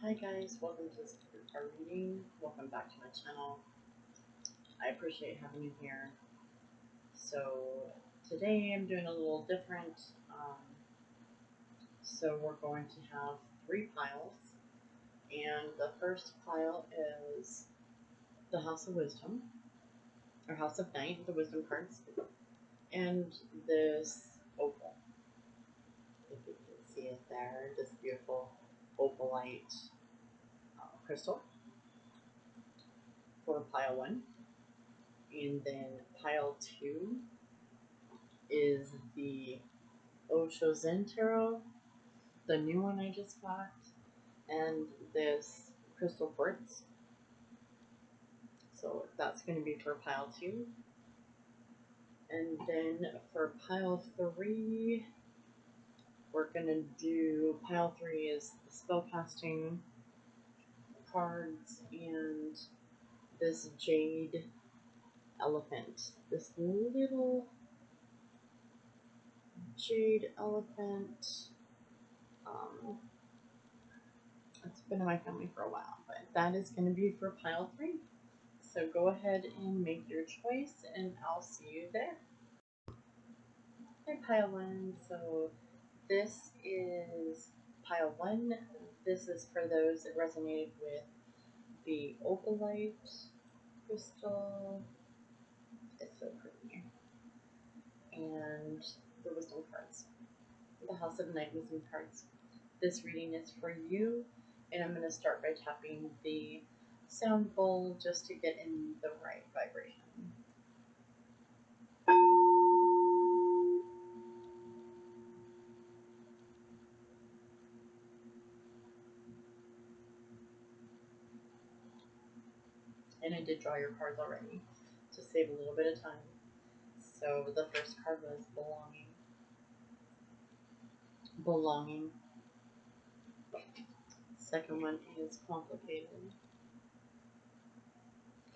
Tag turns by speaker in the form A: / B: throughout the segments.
A: Hi guys, welcome to this card reading. Welcome back to my channel. I appreciate having you here. So today I'm doing a little different. So we're going to have 3 piles, and the first pile is the House of Wisdom, or House of Night, the Wisdom cards, and this opal. If you can see it there, this beautiful opalite crystal for pile 1. And then pile 2 is the Osho Zen Tarot, the new one I just got, and this crystal quartz. So that's going to be for pile 2. And then for pile 3, we're going to do, pile 3 is the spellcasting cards and this Jade Elephant. This little Jade Elephant. It's been in my family for a while, but that is going to be for pile 3. So go ahead and make your choice, and I'll see you there. Hi, pile 1. So this is pile 1. This is for those that resonated with the Opalite crystal. It's so pretty. And the wisdom cards. The House of Night wisdom cards. This reading is for you, and I'm going to start by tapping the sound bowl just to get in the right vibration. And I did draw your cards already to save a little bit of time. So the first card was belonging. Belonging. Second one is complicated.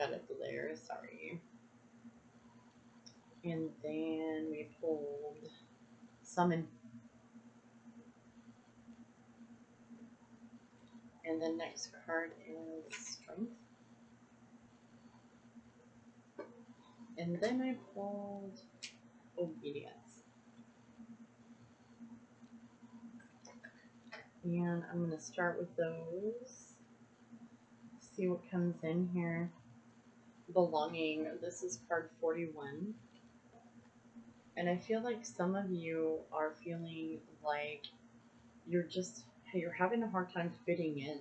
A: Got it there, sorry. And then we pulled summon. And the next card is strength. And then I pulled obedience. And I'm going to start with those. See what comes in here. Belonging. This is card 41. And I feel like some of you are feeling like you're having a hard time fitting in.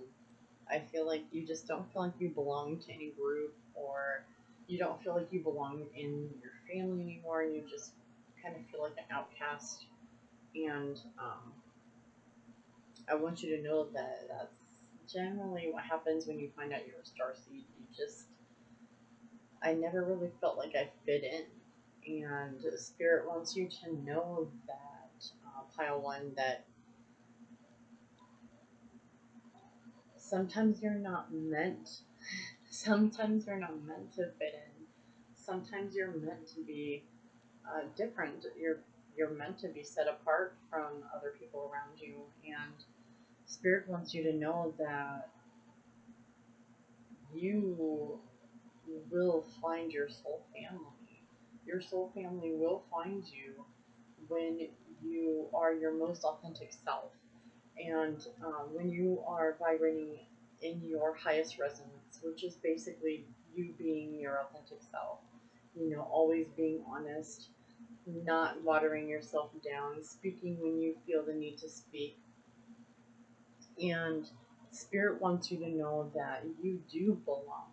A: I feel like you just don't feel like you belong to any group, or you don't feel like you belong in your family anymore, and you just kind of feel like an outcast. And I want you to know that that's generally what happens when you find out you're a starseed. I never really felt like I fit in. And Spirit wants you to know that, pile 1, that sometimes you're not meant to fit in. Sometimes you're meant to be different. You're meant to be set apart from other people around you. And Spirit wants you to know that you will find your soul family. Your soul family will find you when you are your most authentic self, and when you are vibrating in your highest resonance, which is basically you being your authentic self. Always being honest, not watering yourself down, speaking when you feel the need to speak. And Spirit wants you to know that you do belong.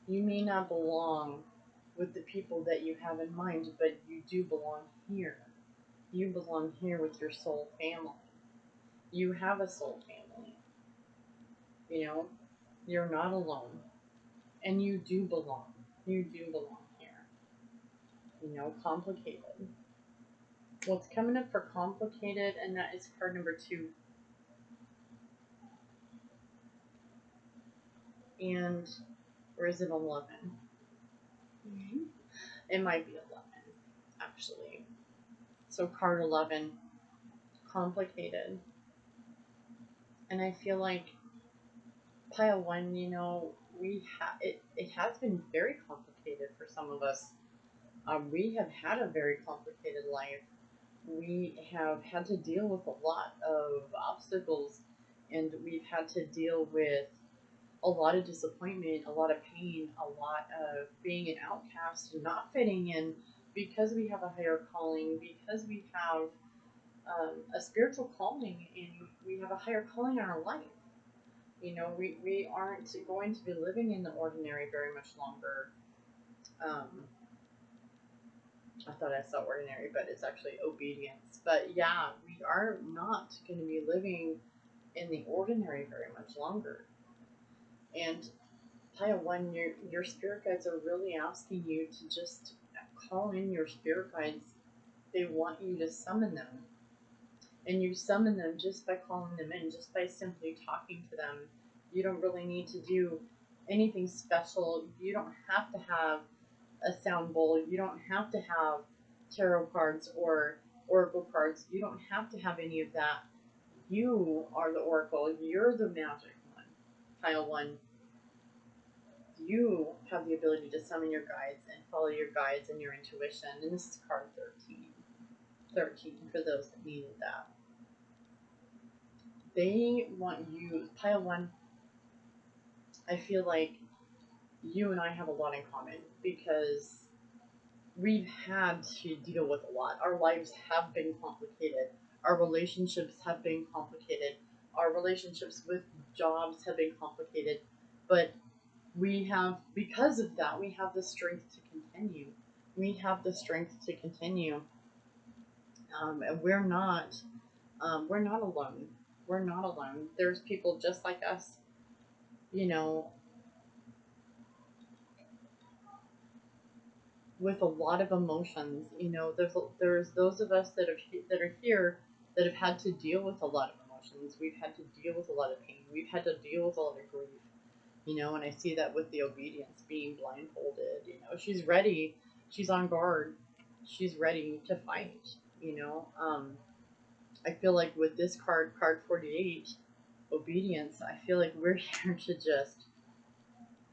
A: You may not belong with the people that you have in mind, but you do belong here. You belong here with your soul family. You have a soul family. You're not alone. And you do belong. You do belong here. Complicated. What's coming up for complicated, and that is card number 2. And, or is it 11? It might be 11, actually. So card 11, complicated. And I feel like Pile 1, you know, it has been very complicated for some of us. We have had a very complicated life. We have had to deal with a lot of obstacles, and we've had to deal with a lot of disappointment, a lot of pain, a lot of being an outcast and not fitting in because we have a higher calling, because we have a spiritual calling, and we have a higher calling in our life. You know, we aren't going to be living in the ordinary very much longer. I thought I saw ordinary, but it's actually obedience. But yeah, we are not going to be living in the ordinary very much longer. And Pile 1, your spirit guides are really asking you to just call in your spirit guides. They want you to summon them. And you summon them just by calling them in, just by simply talking to them. You don't really need to do anything special. You don't have to have a sound bowl. You don't have to have tarot cards or oracle cards. You don't have to have any of that. You are the oracle. You're the magic one. Pile 1. You have the ability to summon your guides and follow your guides and your intuition. And this is card 13. 13 for those that needed that. They want you, Pile 1, I feel like you and I have a lot in common because we've had to deal with a lot. Our lives have been complicated. Our relationships have been complicated. Our relationships with jobs have been complicated. But we have, because of that, we have the strength to continue. We have the strength to continue. And we're not alone. We're not alone. There's people just like us, you know, with a lot of emotions. You know, there's those of us that are here that have had to deal with a lot of emotions. We've had to deal with a lot of pain. We've had to deal with a lot of grief. You know, and I see that with the obedience being blindfolded. You know, she's ready. She's on guard. She's ready to fight. You know, I feel like with this card 48, obedience, I feel like we're here to just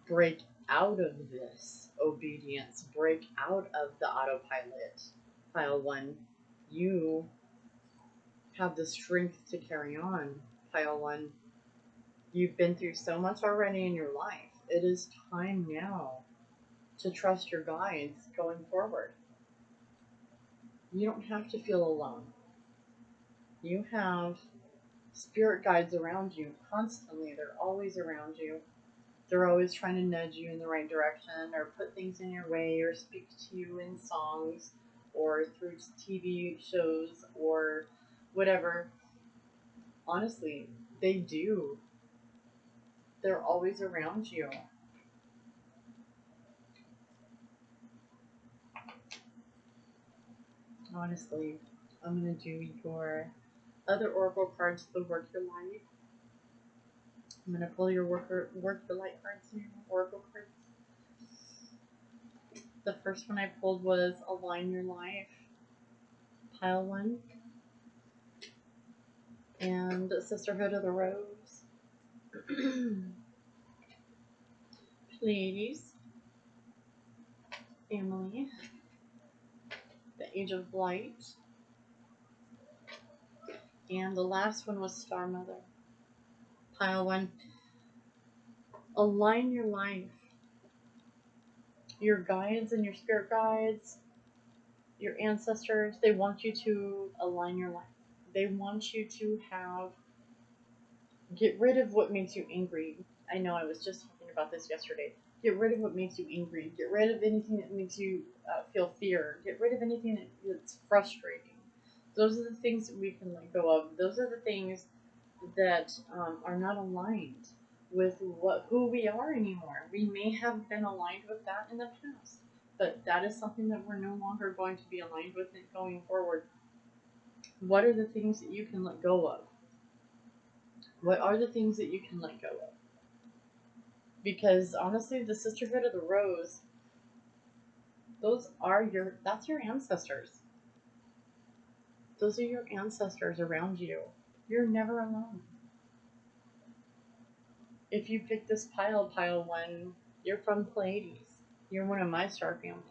A: break out of this obedience, break out of the autopilot. Pile 1, you have the strength to carry on. Pile 1, you've been through so much already in your life. It is time now to trust your guides going forward. You don't have to feel alone. You have spirit guides around you constantly. They're always around you. They're always trying to nudge you in the right direction or put things in your way or speak to you in songs or through TV shows or whatever. Honestly, they do. They're always around you. Honestly, I'm going to do your other oracle cards to work your life. I'm going to pull your work the light cards here, oracle cards. The first one I pulled was Align Your Life, Pile 1, and Sisterhood of the Rose. Please, family, the Age of Light, and the last one was Star Mother. Pile 1, align your life. Your guides and your spirit guides, your ancestors, they want you to align your life. They want you to get rid of what makes you angry. I know I was just talking about this yesterday. Get rid of what makes you angry. Get rid of anything that makes you feel fear. Get rid of anything that's frustrating. Those are the things that we can let go of. Those are the things that are not aligned with who we are anymore. We may have been aligned with that in the past, but that is something that we're no longer going to be aligned with it going forward. What are the things that you can let go of? What are the things that you can let go of? Because honestly, the Sisterhood of the Rose, that's your ancestors. Those are your ancestors around you. You're never alone. If you pick this pile 1, you're from Pleiades. You're one of my star family.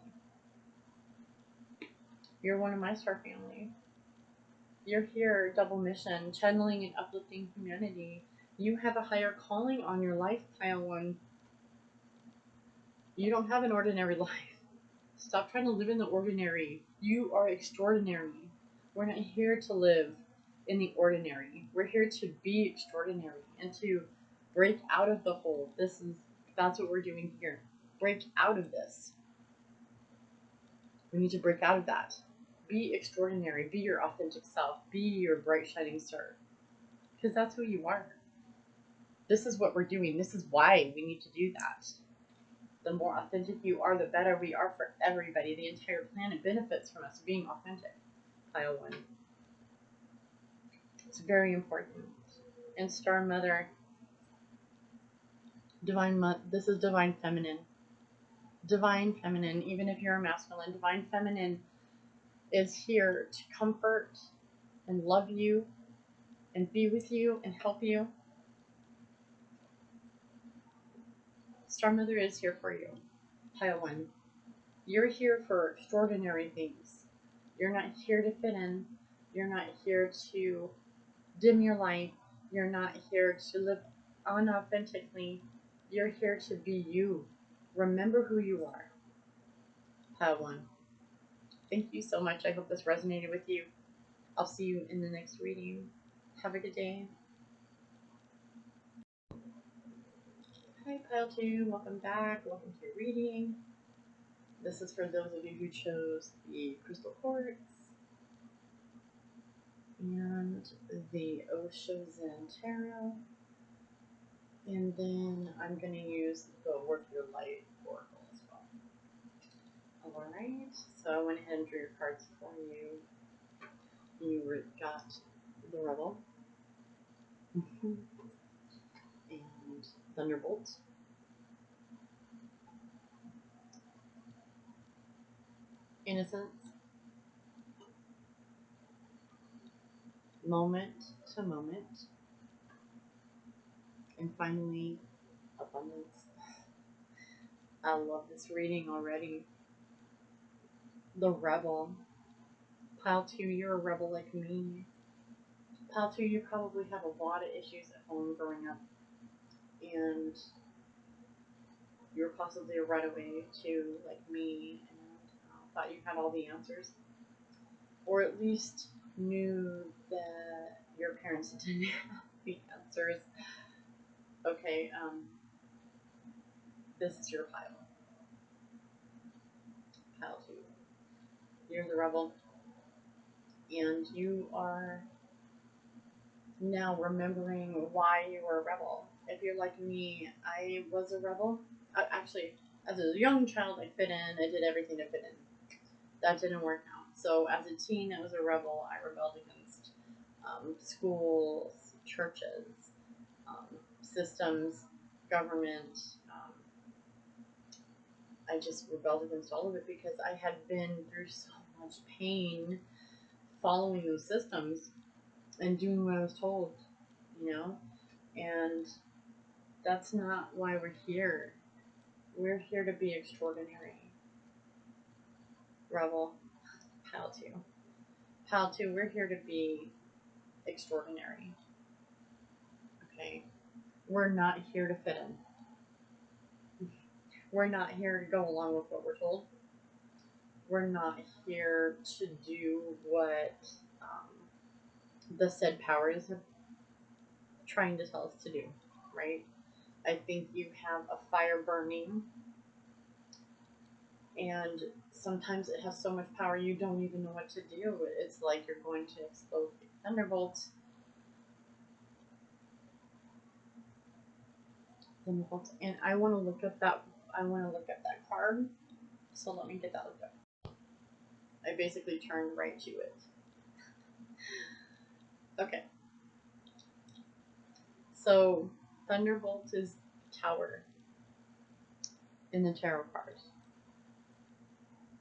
A: You're one of my star family. You're here, double mission, channeling and uplifting humanity. You have a higher calling on your life, pile 1. You don't have an ordinary life. Stop trying to live in the ordinary. You are extraordinary. We're not here to live in the ordinary. We're here to be extraordinary and to break out of the hole. That's what we're doing here. Break out of this. We need to break out of that. Be extraordinary. Be your authentic self. Be your bright shining star. Because that's who you are. This is what we're doing. This is why we need to do that. The more authentic you are, the better we are for everybody. The entire planet benefits from us being authentic. Pile 1. It's very important. And Star Mother, this is Divine Feminine. Divine Feminine, even if you're a masculine, Divine Feminine is here to comfort and love you and be with you and help you. Star Mother is here for you. Pile 1. You're here for extraordinary things. You're not here to fit in. You're not here to dim your light. You're not here to live unauthentically. You're here to be you. Remember who you are. Pile 1. Thank you so much. I hope this resonated with you. I'll see you in the next reading. Have a good day. Hi, Pile 2. Welcome back. Welcome to your reading. This is for those of you who chose the Crystal Quartz and the Osho Zen Tarot. And then I'm going to use the Work Your Light Oracle as well. Alright, so I went ahead and drew your cards for you. You got the Rebel and Thunderbolt. Innocence. Moment to moment. And finally, abundance. I love this reading already. The Rebel. Pile 2, you're a rebel like me. Pile 2, you probably have a lot of issues at home growing up. And you were possibly a runaway too, like me, and thought you had all the answers. Or at least knew that your parents didn't have the answers. Okay, this is your pile. Pile 2. You're the rebel. And you are now remembering why you were a rebel. If you're like me, I was a rebel. Actually, as a young child, I fit in. I did everything to fit in. That didn't work out. So as a teen, I was a rebel. I rebelled against schools, churches, systems, government. I just rebelled against all of it because I had been through so much pain following those systems and doing what I was told, you know? And that's not why we're here. We're here to be extraordinary. Rebel. Pile 2. Pile 2, we're here to be extraordinary. Okay? We're not here to fit in. We're not here to go along with what we're told. We're not here to do what the said powers are trying to tell us to do, right? I think you have a fire burning, and sometimes it has so much power you don't even know what to do. It's like you're going to explode. Thunderbolt. Thunderbolt. And I want to look up that. Card. So let me get that looked up. I basically turned right to it. Okay. So Thunderbolt is Tower in the tarot card.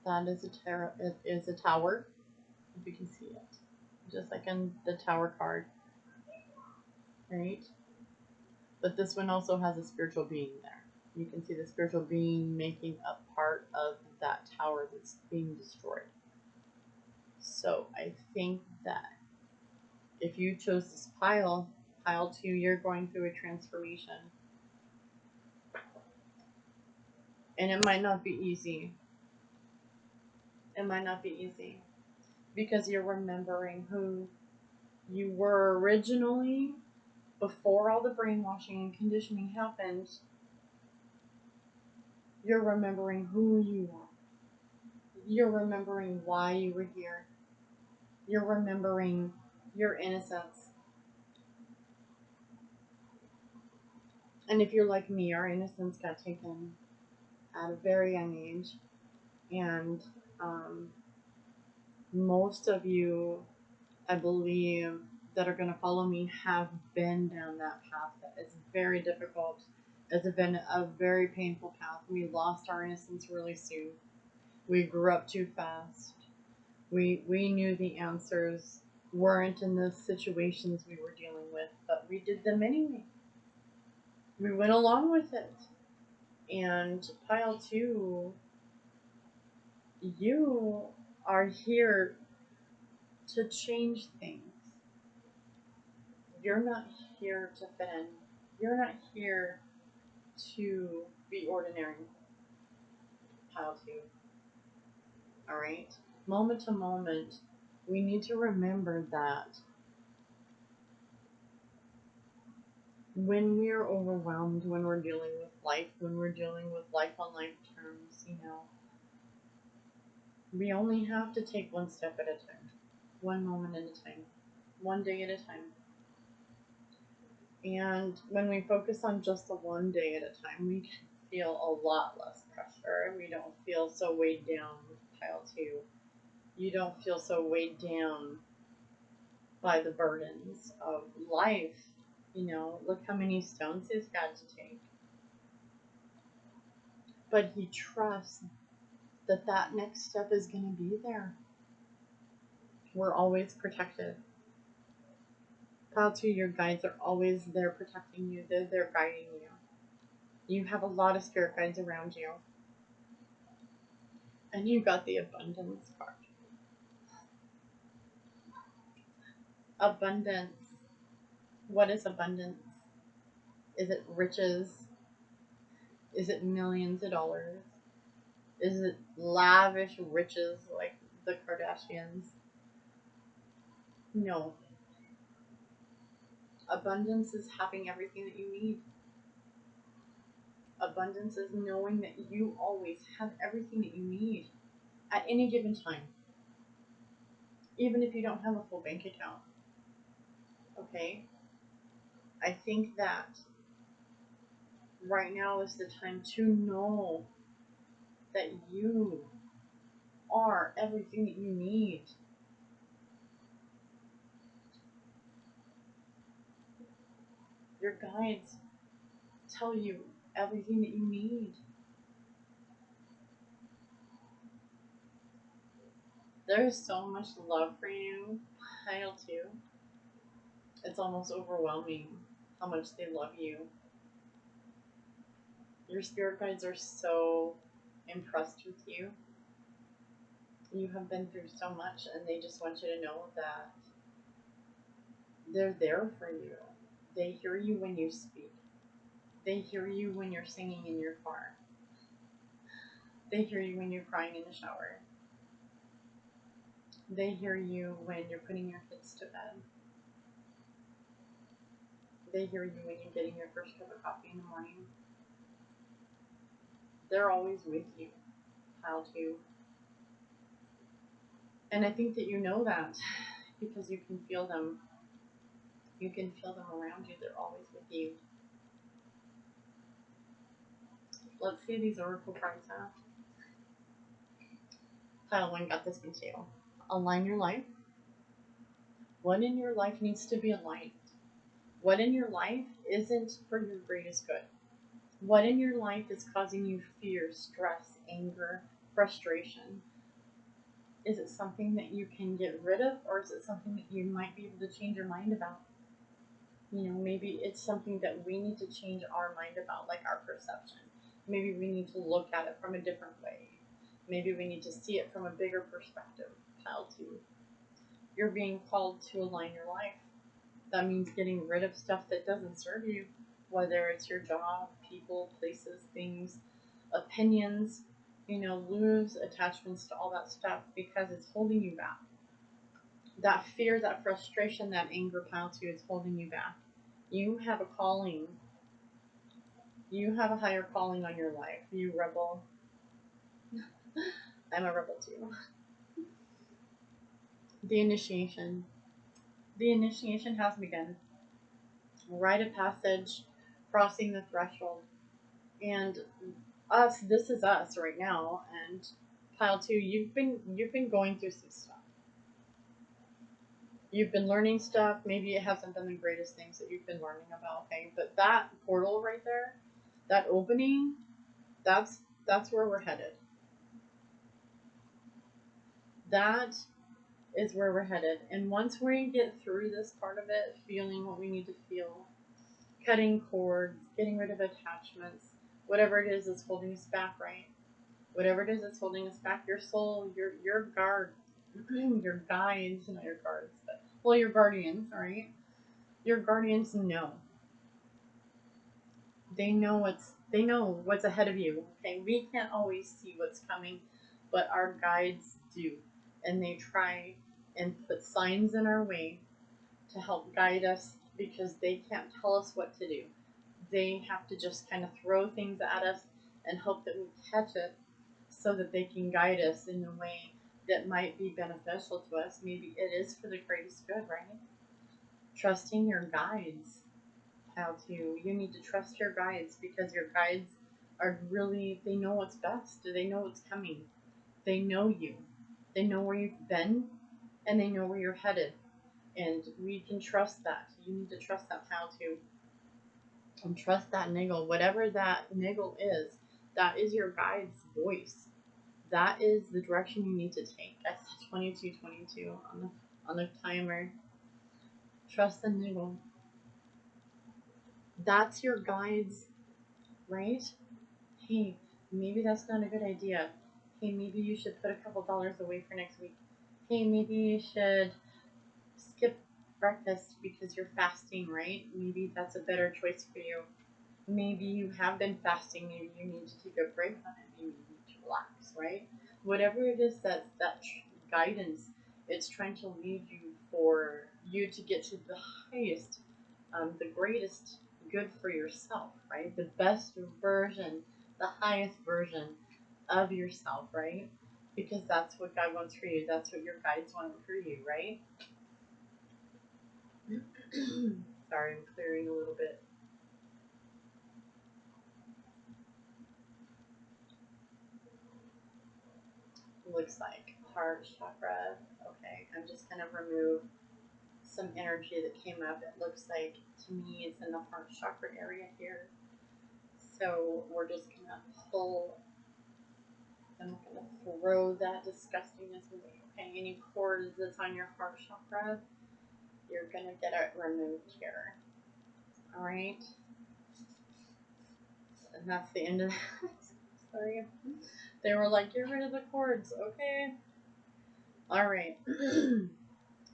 A: That is a tarot. It is a tower. If you can see it, just like in the Tower card, right? But this one also has a spiritual being there. You can see the spiritual being making a part of that tower that's being destroyed. So I think that if you chose this pile 2, you're going through a transformation. And it might not be easy. It might not be easy. Because you're remembering who you were originally before all the brainwashing and conditioning happened. You're remembering who you are. You're remembering why you were here. You're remembering your innocence. And if you're like me, our innocence got taken at a very young age. And most of you, I believe, that are going to follow me have been down that path. It's very difficult. It's been a very painful path. We lost our innocence really soon. We grew up too fast. We knew the answers weren't in the situations we were dealing with, but we did them anyway. We went along with it. And pile 2, you are here to change things. You're not here to fit in. You're not here to be ordinary. Pile 2. Alright? Moment to moment, we need to remember that when we're overwhelmed, when we're dealing with life, when we're dealing with life on life terms, we only have to take one step at a time, one moment at a time, one day at a time. And when we focus on just the one day at a time, we can feel a lot less pressure. We don't feel so weighed down with pile 2. You don't feel so weighed down by the burdens of life. Look how many stones he's got to take. But he trusts that next step is going to be there. We're always protected. Pile 2, your guides are always there protecting you. They're there guiding you. You have a lot of spirit guides around you. And you got the abundance card. Abundance. What is abundance? Is it riches? Is it millions of dollars? Is it lavish riches like the Kardashians? No. Abundance is having everything that you need. Abundance is knowing that you always have everything that you need at any given time. Even if you don't have a full bank account. Okay? I think that right now is the time to know that you are everything that you need. Your guides tell you everything that you need. There's so much love for you, pile 2. It's almost overwhelming how much they love you. Your spirit guides are so impressed with you. You have been through so much, and they just want you to know that they're there for you. They hear you when you speak. They hear you when you're singing in your car. They hear you when you're crying in the shower. They hear you when you're putting your kids to bed. They hear you when you're getting your first cup of coffee in the morning. They're always with you, pile 2. And I think that you know that because you can feel them. You can feel them around you. They're always with you. Let's see these oracle cards out. Pile 1 got this one too. Align your life. What in your life needs to be aligned? What in your life isn't for your greatest good? What in your life is causing you fear, stress, anger, frustration? Is it something that you can get rid of, or is it something that you might be able to change your mind about? You know, maybe it's something that we need to change our mind about, like our perception. Maybe we need to look at it from a different way. Maybe we need to see it from a bigger perspective. Pile 2. You're being called to align your life. That means getting rid of stuff that doesn't serve you, whether it's your job, people, places, things, opinions. You know, lose attachments to all that stuff because it's holding you back. That fear, that frustration, that anger, Pile 2, is holding you back. You have a calling. You have a higher calling on your life. You rebel. I'm a rebel too. The initiation. The initiation has begun. Rite of passage, crossing the threshold. And us, this is us right now. And Pile 2, you've been going through some stuff. You've been learning stuff. Maybe it hasn't been the greatest things that you've been learning about, okay? But that portal right there, that opening, that's where we're headed. That is where we're headed. And once we get through this part of it, feeling what we need to feel, cutting cords, getting rid of attachments, whatever it is that's holding us back, right? Whatever it is that's holding us back, your soul, your guard, your guides, not your guards, but well, your guardians, right? Your guardians know. They know what's ahead of you. Okay, we can't always see what's coming, but our guides do, and they try and put signs in our way to help guide us because they can't tell us what to do. They have to just kind of throw things at us and hope that we catch it so that they can guide us in a way that might be beneficial to us. Maybe it is for the greatest good, right? Trusting your guides. How to, you need to trust your guides because your guides are really, they know what's best. They know what's coming. They know you. They know where you've been and they know where you're headed. And we can trust that. You need to trust that How to. And trust that niggle. Whatever that niggle is, that is your guide's voice. That is the direction you need to take. I said 2222 on the timer. Trust the niggle. That's your guide's, right? Hey, maybe that's not a good idea. Hey, maybe you should put a couple dollars away for next week. Hey, maybe you should skip breakfast because you're fasting, right? Maybe that's a better choice for you. Maybe you have been fasting. Maybe you need to take a break on it. Maybe you need to relax, right? Whatever it is that guidance, it's trying to lead you for you to get to the highest, the greatest good for yourself, right? The best version, the highest version of yourself, right? Because that's what God wants for you. That's what your guides want for you, right? Sorry, I'm clearing a little bit. Looks like heart chakra. Okay, I'm just gonna remove some energy that came up. It looks like to me it's in the heart chakra area here. So we're just gonna pull. I'm gonna throw that disgustingness away. Okay, any cords that's on your heart chakra, you're gonna get it removed here. All right, and that's the end of that. Sorry, they were like, get rid of the cords. Okay. All right.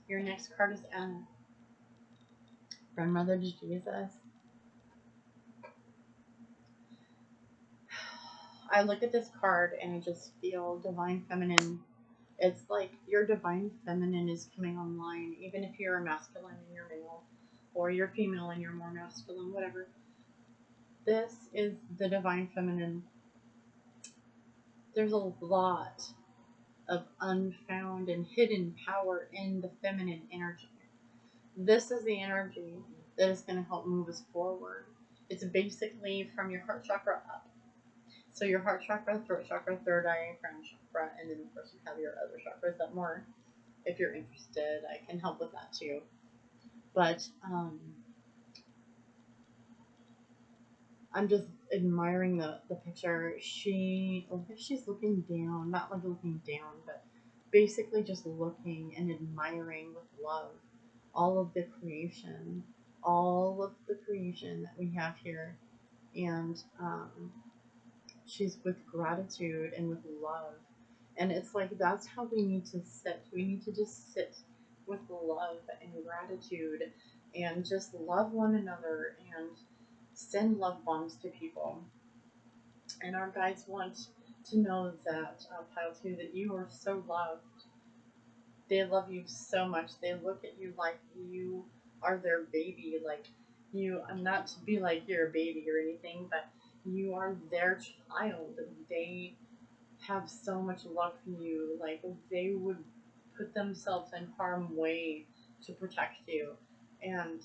A: Your next card is Anna. Grandmother to Jesus. I look at this card and I just feel divine feminine. It's like your divine feminine is coming online, even if you're a masculine and you're male, or you're female and you're more masculine, whatever. This is the divine feminine. There's a lot of unfound and hidden power in the feminine energy. This is the energy that is going to help move us forward. It's basically from your heart chakra up. So your heart chakra, throat chakra, third eye, crown chakra, and then of course you have your other chakras that more. If you're interested, I can help with that too. But I'm just admiring the picture. She looks like she's looking down, not like looking down, but basically just looking and admiring with love all of the creation, all of the creation that we have here, and she's with gratitude and with love. And it's like that's how we need to sit. We need to just sit with love and gratitude and just love one another and send love bombs to people. And our guides want to know that, Pile 2, that you are so loved. They love you so much. They look at you like you are their baby. Like you, not to be like you're a baby or anything, but you are their child. They have so much love for you. Like they would put themselves in harm's way to protect you. And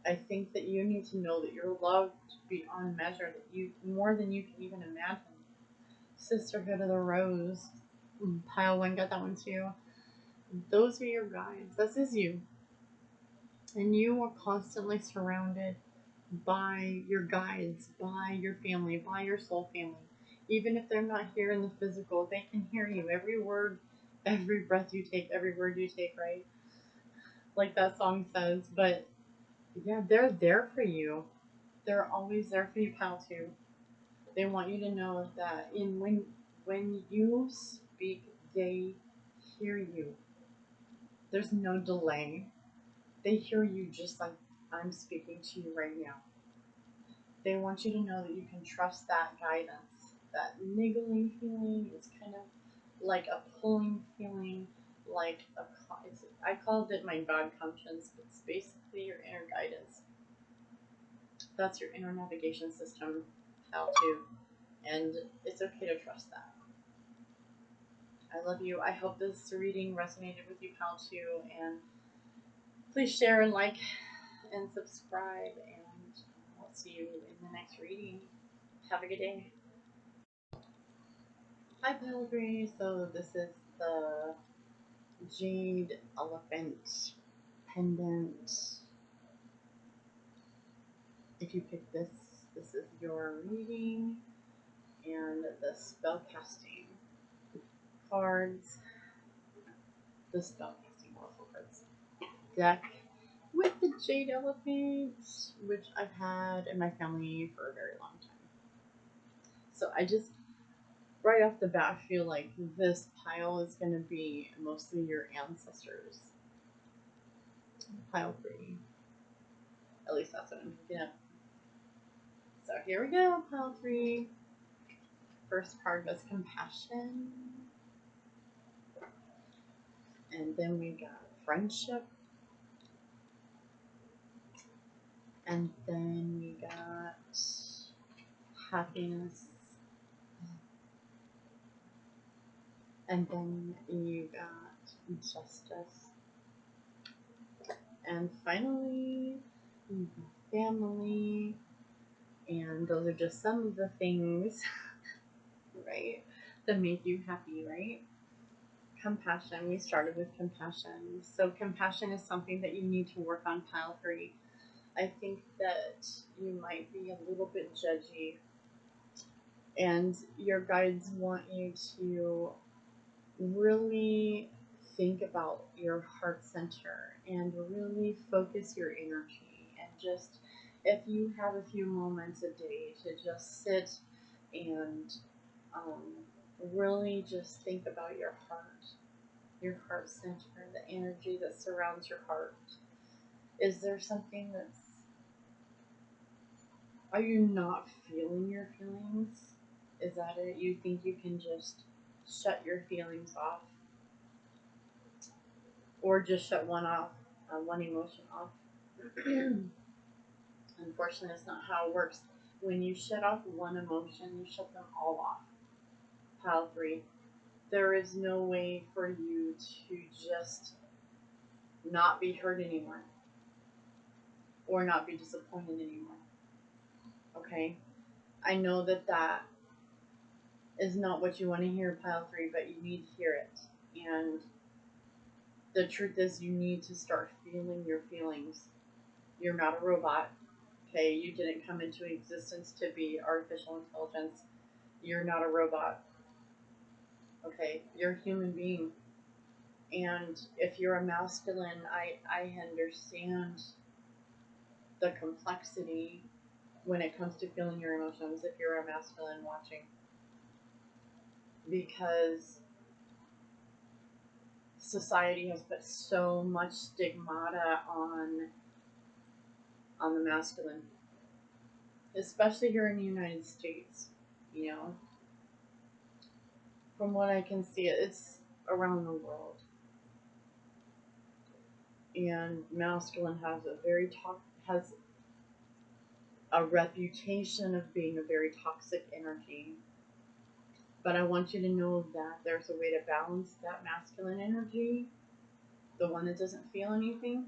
A: I think that you need to know that you're loved beyond measure, that you more than you can even imagine. Sisterhood of the Rose. Pile 1 got that one too. Those are your guides. This is you. And you are constantly surrounded by your guides, by your family, by your soul family. Even if they're not here in the physical, they can hear you. Every word, every breath you take, every word you take, right? Like that song says. But yeah, they're there for you. They're always there for you, Pal, too. They want you to know that when you speak, they hear you. There's no delay. They hear you just like I'm speaking to you right now. They want you to know that you can trust that guidance. That niggling feeling is kind of like a pulling feeling, like I called it my God conscience, but it's basically your inner guidance. That's your inner navigation system, how to, and it's okay to trust that. I love you. I hope this reading resonated with you, pal, too, and please share and like and subscribe, and I'll see you in the next reading. Have a good day. Hi, Pellegrini. So this is the Jade Elephant pendant. If you pick this, this is your reading, and the spellcasting cards, the spellcasting Oracle Cards deck with the Jade Elephant, which I've had in my family for a very long time. So I just, right off the bat, feel like this pile is going to be mostly your ancestors. Pile 3. At least that's what I'm picking up. So here we go, pile 3. First card was compassion. And then we got friendship. And then we got happiness. And then you got justice. And finally, family. And those are just some of the things, right, that make you happy, right? Compassion. We started with compassion. So compassion is something that you need to work on, pile 3. I think that you might be a little bit judgy, and your guides want you to really think about your heart center and really focus your energy, and just if you have a few moments a day to just sit and really just think about your heart center, the energy that surrounds your heart. Is there something that's, are you not feeling your feelings? Is that it? You think you can just shut your feelings off? Or just shut one off, one emotion off? Unfortunately, that's not how it works. When you shut off one emotion, you shut them all off. Pile 3. There is no way for you to just not be hurt anymore or not be disappointed anymore. Okay? I know that that is not what you want to hear, pile 3, but you need to hear it. And the truth is, you need to start feeling your feelings. You're not a robot. Okay? You didn't come into existence to be artificial intelligence. You're not a robot. Okay? You're a human being. And if you're a masculine, I understand the complexity when it comes to feeling your emotions if you're a masculine watching, because society has put so much stigmata on the masculine, especially here in the United States. You know, from what I can see, it's around the world. And masculine has a reputation of being a very toxic energy. But I want you to know that there's a way to balance that masculine energy, the one that doesn't feel anything,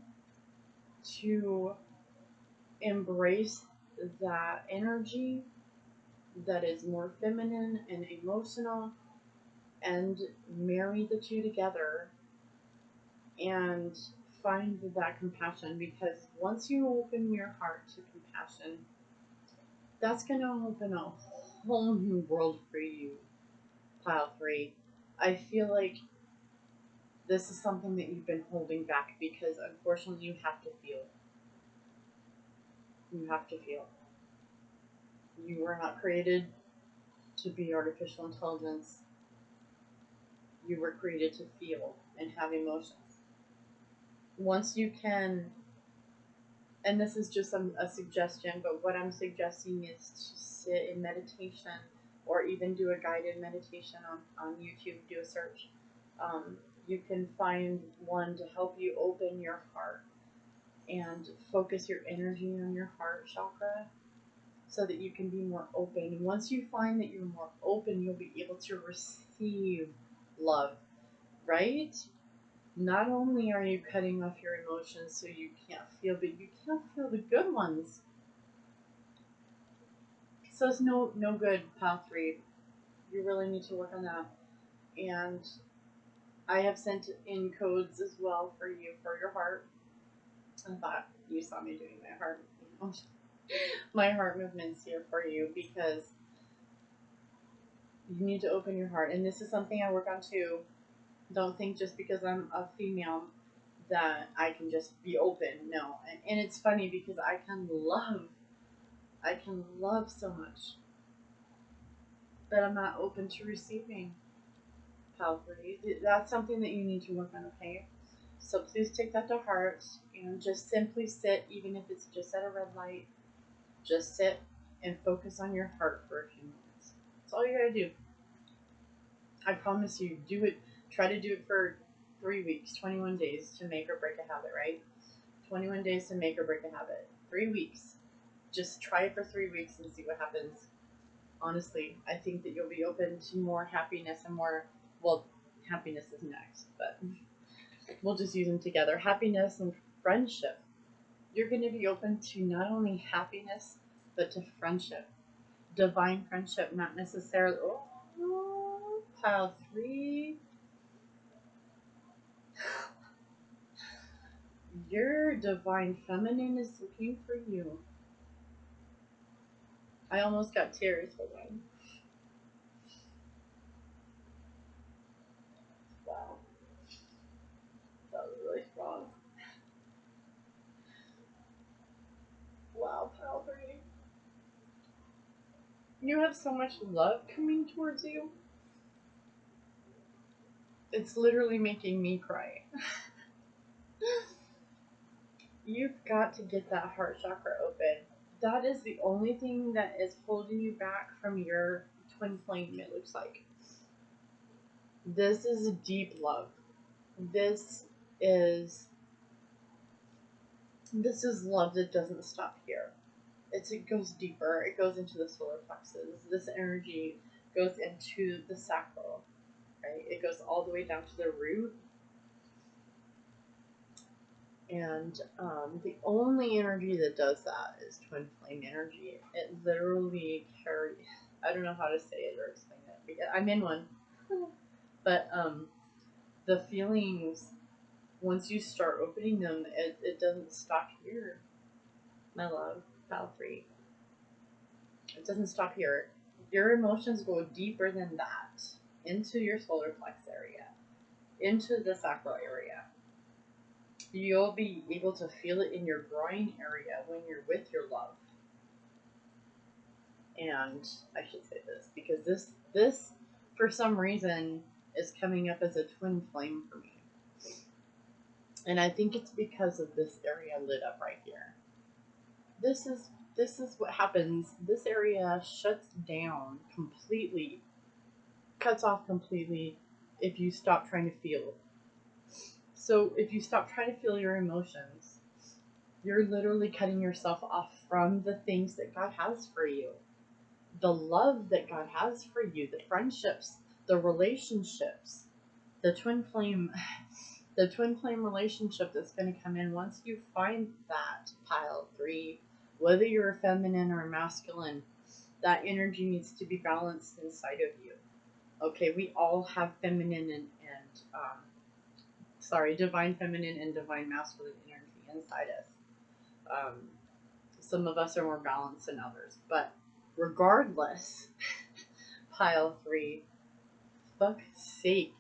A: to embrace that energy that is more feminine and emotional, and marry the two together and find that compassion. Because once you open your heart to compassion, that's going to open a whole new world for you, pile 3. I feel like this is something that you've been holding back because unfortunately you have to feel. You have to feel. You were not created to be artificial intelligence. You were created to feel and have emotions. Once you can, and this is just a suggestion, but what I'm suggesting is to sit in meditation or even do a guided meditation on YouTube, do a search. You can find one to help you open your heart and focus your energy on your heart chakra so that you can be more open. Once you find that you're more open, you'll be able to receive love, right? Not only are you cutting off your emotions so you can't feel, but you can't feel the good ones. So it's no good, pile 3. You really need to work on that. And I have sent in codes as well for you for your heart. I thought you saw me doing my heart, my heart movements here for you, because you need to open your heart. And this is something I work on too. Don't think just because I'm a female that I can just be open. No. And it's funny because I can love so much, but I'm not open to receiving. Pile 3. That's something that you need to work on, okay? So please take that to heart and just simply sit, even if it's just at a red light. Just sit and focus on your heart for a few minutes. That's all you gotta do. I promise you, do it. Try to do it for 3 weeks, 21 days to make or break a habit, right? 21 days to make or break a habit. 3 weeks. Just try it for 3 weeks and see what happens. Honestly, I think that you'll be open to more happiness and more, well, happiness is next, but we'll just use them together. Happiness and friendship. You're going to be open to not only happiness, but to friendship. Divine friendship, not necessarily, oh, pile 3. Your divine feminine is looking for you. I almost got tears. Hold on. Wow. That was really strong. Wow, pile 3. You have so much love coming towards you. It's literally making me cry. You've got to get that heart chakra open. That is the only thing that is holding you back from your twin flame, it looks like. This is deep love. This is love that doesn't stop here. It goes deeper. It goes into the solar plexus. This energy goes into the sacral, right? It goes all the way down to the root. And the only energy that does that is twin flame energy. It literally carries, I don't know how to say it or explain it, because I'm in one. But the feelings, once you start opening them, it doesn't stop here, my love, pile 3. It doesn't stop here. Your emotions go deeper than that, into your solar plex area, into the sacral area. You'll be able to feel it in your groin area when you're with your love. And I should say this because this for some reason is coming up as a twin flame for me. And I think it's because of this area lit up right here. This is what happens. This area shuts down completely, cuts off completely if you stop trying to feel. So if you stop trying to feel your emotions, you're literally cutting yourself off from the things that God has for you. The love that God has for you, the friendships, the relationships, the twin flame relationship that's going to come in once you find that pile 3, whether you're a feminine or a masculine, that energy needs to be balanced inside of you. Okay, we all have feminine and divine feminine and divine masculine energy inside us. Some of us are more balanced than others, but regardless, pile 3, fuck's sake,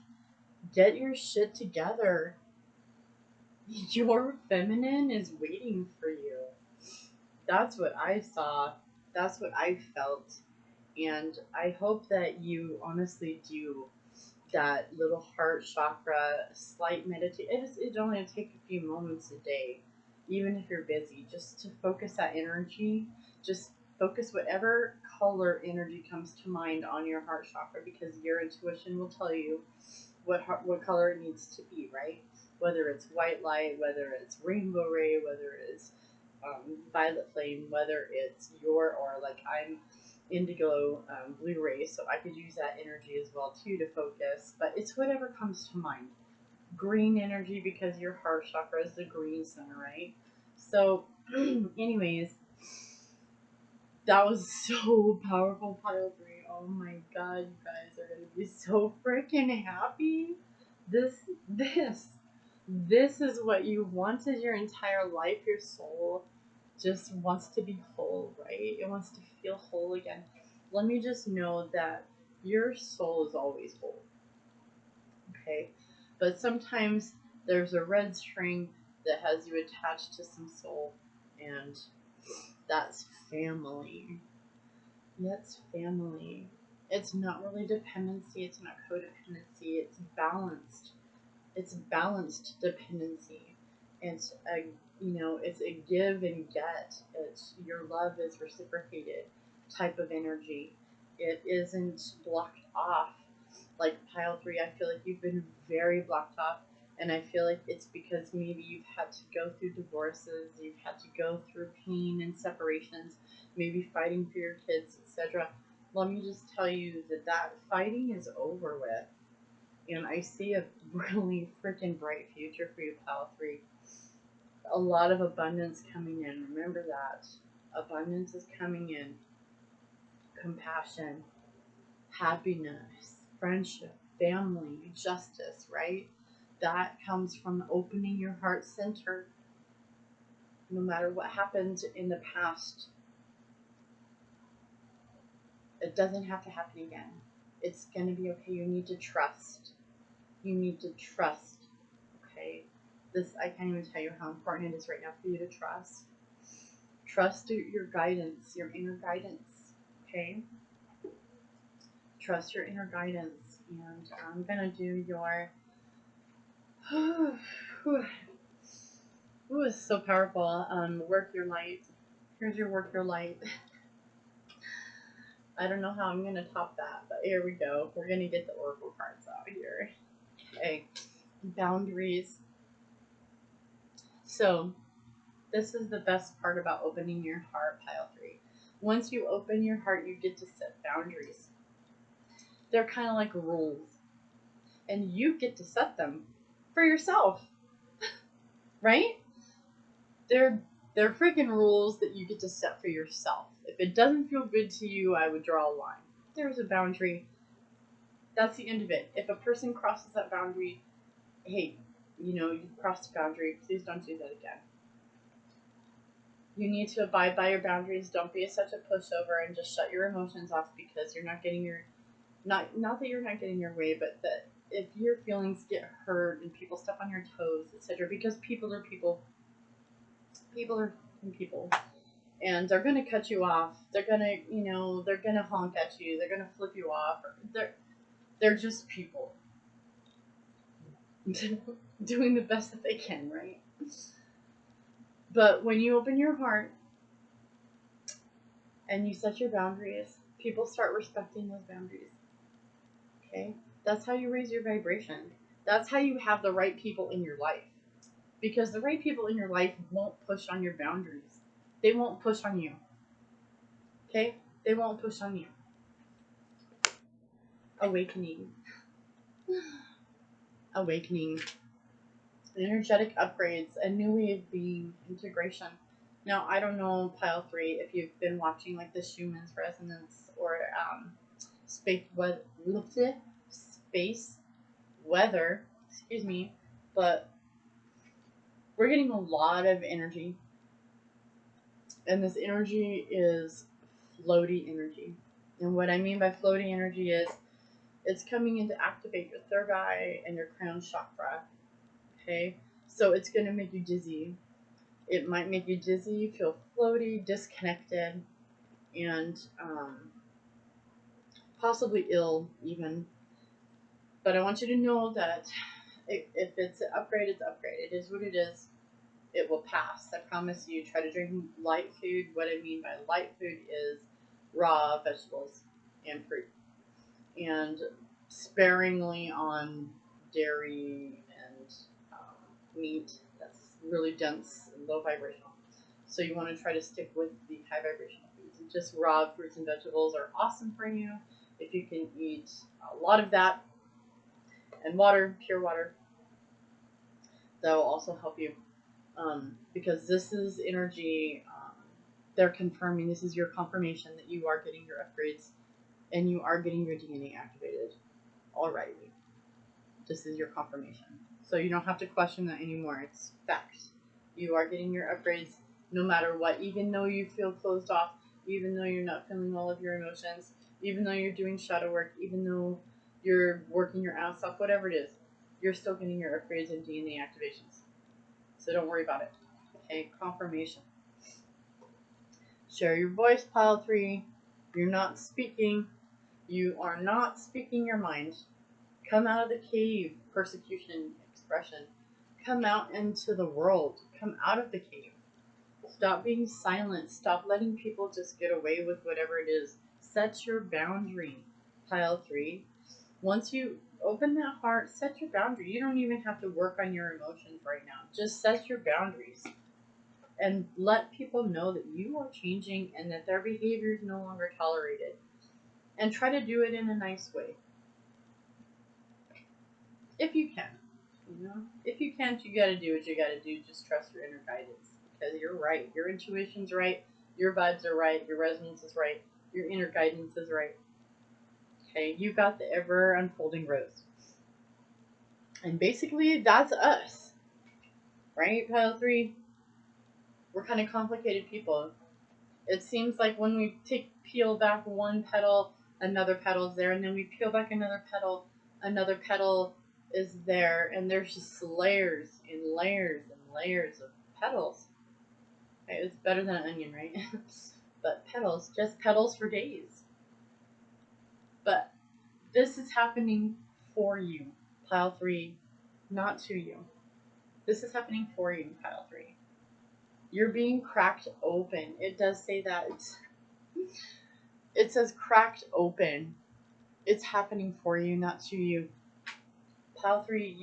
A: get your shit together. Your feminine is waiting for you. That's what I saw. That's what I felt. And I hope that you honestly do that little heart chakra slight meditation. It only take a few moments a day, even if you're busy, just to focus that energy. Just focus whatever color energy comes to mind on your heart chakra, because your intuition will tell you what color it needs to be, right? Whether it's white light, whether it's rainbow ray, whether it's violet flame, whether it's your, or like I'm indigo blue ray, so I could use that energy as well too to focus, but it's whatever comes to mind. Green energy, because your heart chakra is the green center, right? So anyways, that was so powerful, pile 3. Oh my god, you guys are gonna be so freaking happy. This is what you wanted your entire life. Your soul just wants to be whole, right? It wants to feel whole again. Let me just know that your soul is always whole, okay? But sometimes there's a red string that has you attached to some soul, and that's family. Yeah, it's family. It's not really dependency, it's not codependency, it's balanced. It's balanced dependency. It's a it's a give and get. It's your love is reciprocated type of energy. It isn't blocked off. Like pile 3, I feel like you've been very blocked off, and I feel like it's because maybe you've had to go through divorces, you've had to go through pain and separations, maybe fighting for your kids, etc. Let me just tell you that fighting is over with. And I see a really freaking bright future for you, pile 3. A lot of abundance coming in. Remember that. Abundance is coming in. Compassion, happiness, friendship, family, justice, right? That comes from opening your heart center. No matter what happened in the past, it doesn't have to happen again. It's going to be okay. You need to trust. You need to trust. Okay? I can't even tell you how important it is right now for you to trust. Trust your guidance, your inner guidance. Okay? Trust your inner guidance. And I'm going to do your... Ooh, it's so powerful. Work your light. Here's your work your light. I don't know how I'm going to top that, but here we go. We're going to get the Oracle cards out here. Okay. Boundaries. So, this is the best part about opening your heart, pile 3. Once you open your heart, you get to set boundaries. They're kind of like rules. And you get to set them for yourself. Right? They're freaking rules that you get to set for yourself. If it doesn't feel good to you, I would draw a line. There's a boundary. That's the end of it. If a person crosses that boundary, hey, you crossed a boundary. Please don't do that again. You need to abide by your boundaries. Don't be such a pushover and just shut your emotions off because you're not getting your, not that you're not getting your way, but that if your feelings get hurt and people step on your toes, etc., because people are people. People are people. And they're gonna cut you off. They're gonna, they're gonna honk at you. They're gonna flip you off. They're just people doing the best that they can, right? But when you open your heart and you set your boundaries, people start respecting those boundaries. Okay? That's how you raise your vibration. That's how you have the right people in your life. Because the right people in your life won't push on your boundaries. They won't push on you. Okay? They won't push on you. Awakening. Awakening. Energetic upgrades. A new way of being. Integration. Now, I don't know, Pile 3, if you've been watching like the Schumann's resonance or space weather, excuse me, but we're getting a lot of energy, and this energy is floaty energy. And what I mean by floaty energy is it's coming in to activate your third eye and your crown chakra. Okay, so it's going to make you dizzy. It might make you dizzy, feel floaty, disconnected, and possibly ill even. But I want you to know that if it's an upgrade, it's an upgrade. It is what it is. It will pass. I promise you. Try to drink light food. What I mean by light food is raw vegetables and fruit. And sparingly on dairy and meat that's really dense and low vibrational. So you want to try to stick with the high vibrational foods. And just raw fruits and vegetables are awesome for you. If you can eat a lot of that, and water, pure water, that will also help you. Because this is energy, they're confirming, this is your confirmation that you are getting your upgrades and you are getting your DNA activated already. This is your confirmation. So you don't have to question that anymore. It's fact. You are getting your upgrades no matter what, even though you feel closed off, even though you're not feeling all of your emotions, even though you're doing shadow work, even though you're working your ass off, whatever it is, you're still getting your upgrades and DNA activations. So don't worry about it. Okay, confirmation. Share your voice, Pile 3. You're not speaking. You are not speaking your mind. Come out of the cave, persecution, expression. Come out into the world. Come out of the cave. Stop being silent. Stop letting people just get away with whatever it is. Set your boundary, Pile 3. Once you open that heart, set your boundary. You don't even have to work on your emotions right now. Just set your boundaries. And let people know that you are changing and that their behavior is no longer tolerated. And try to do it in a nice way. If you can. If you can't, you gotta do what you gotta do. Just trust your inner guidance. Because you're right. Your intuition's right. Your vibes are right. Your resonance is right. Your inner guidance is right. Okay, you got the ever unfolding rose. And basically, that's us. Right, Pile 3? We're kind of complicated people. It seems like when we peel back one petal, another petal's there, and then we peel back another petal is there, and there's just layers and layers and layers of petals. Okay, it's better than an onion, right? But petals, just petals for days. But this is happening for you, Pile 3, not to you. This is happening for you, Pile 3. You're being cracked open. It does say that. It says cracked open. It's happening for you, not to you. Pile 3,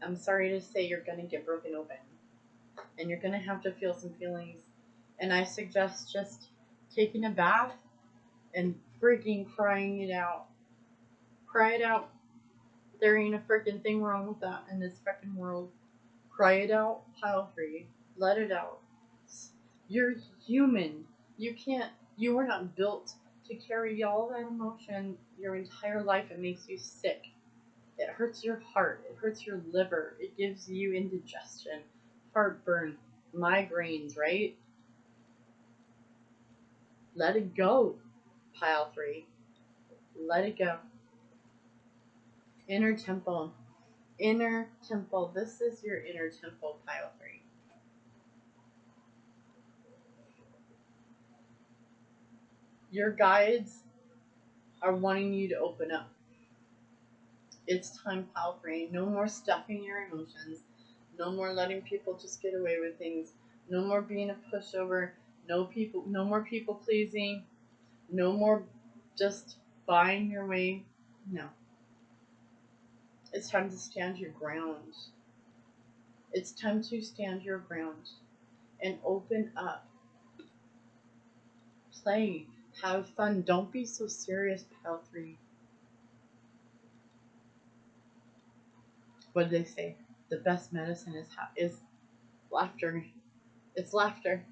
A: I'm sorry to say, you're going to get broken open. And you're going to have to feel some feelings. And I suggest just taking a bath and freaking crying it out. Cry it out. There ain't a freaking thing wrong with that in this freaking world. Cry it out, Pile 3. Let it out. You're human. You were not built to carry all that emotion your entire life. It makes you sick. It hurts your heart. It hurts your liver. It gives you indigestion, heartburn, migraines, right? Let it go, Pile 3. Let it go. Inner temple. Inner temple. This is your inner temple, pile 3. Your guides are wanting you to open up. It's time, pile 3. No more stuffing your emotions. No more letting people just get away with things. No more being a pushover. No more people pleasing. No more just buying your way. No. It's time to stand your ground. It's time to stand your ground and open up. Play. Have fun. Don't be so serious, pile 3. What did they say? The best medicine is laughter. It's laughter.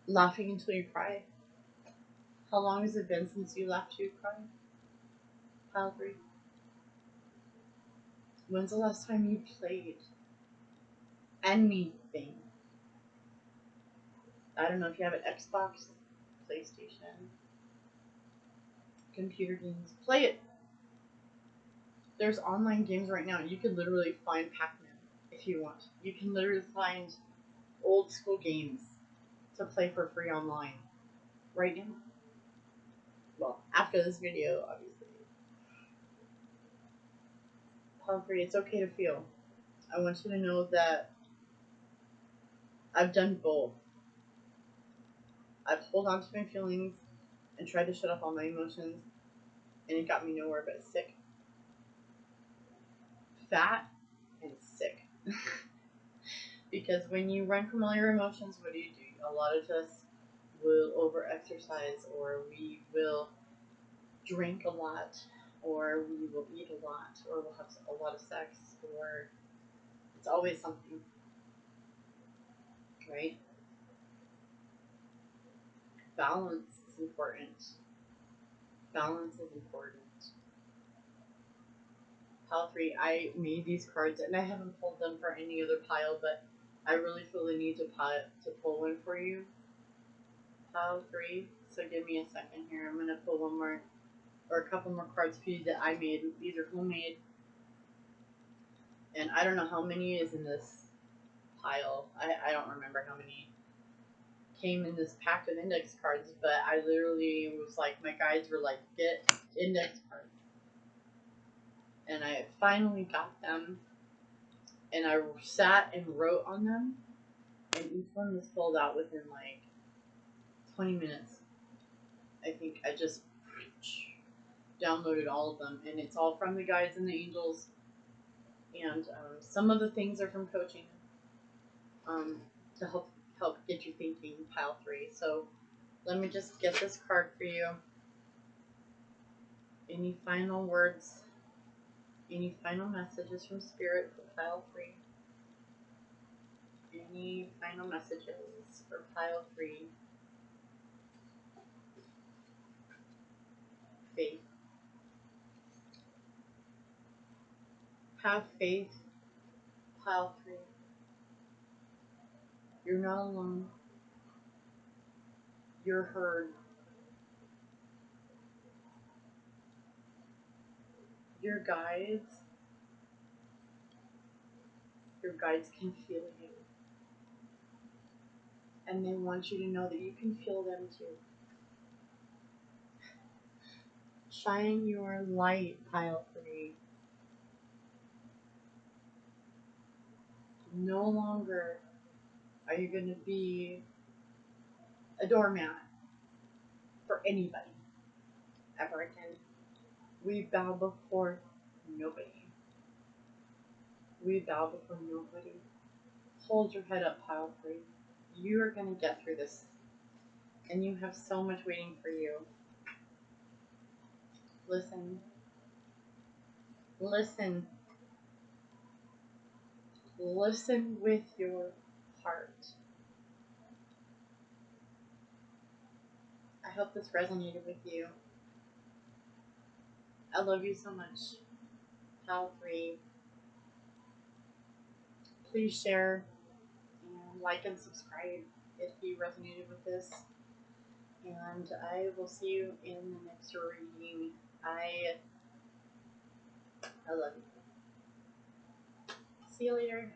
A: Laughing until you cry. How long has it been since you laughed to cry? Pile 3. When's the last time you played anything? I don't know if you have an Xbox, PlayStation, computer games. Play it. There's online games right now. You can literally find Pac-Man if you want. You can literally find old school games to play for free online right now. Well, after this video, obviously. Pile 3, it's okay to feel. I want you to know that I've done both. I've held on to my feelings and tried to shut off all my emotions, and it got me nowhere but sick. Fat and sick. Because when you run from all your emotions, what do? A lot of us will over-exercise, or we will drink a lot, or we will eat a lot, or we'll have a lot of sex, or it's always something, right? Balance is important. Balance is important. Pile 3, I made these cards, and I haven't pulled them for any other pile, but I really feel the need to pull one for you. Pile 3, so give me a second here. I'm going to pull one more, or a couple more cards for you that I made. These are homemade, and I don't know how many is in this pile. I don't remember how many came in this pack of index cards, but I literally was like, my guides were like, get index cards. And I finally got them, and I sat and wrote on them, and each one was filled out within like 20 minutes. I think I just downloaded all of them, and it's all from the guides and the angels, and some of the things are from coaching to help get you thinking, pile 3. So let me just get this card for you. Any final words? Any final messages from Spirit for pile 3? Any final messages for pile 3? Faith. Have faith, pile 3. You're not alone. You're heard. Your guides can feel you. And they want you to know that you can feel them too. Shine your light, pile 3. No longer are you going to be a doormat for anybody ever again. We bow before nobody. We bow before nobody. Hold your head up, pile 3. You are going to get through this. And you have so much waiting for you. Listen. Listen. Listen with your heart. I hope this resonated with you. I love you so much. Pile 3. Please share and like and subscribe if you resonated with this. And I will see you in the next reading. I I love you. See you later.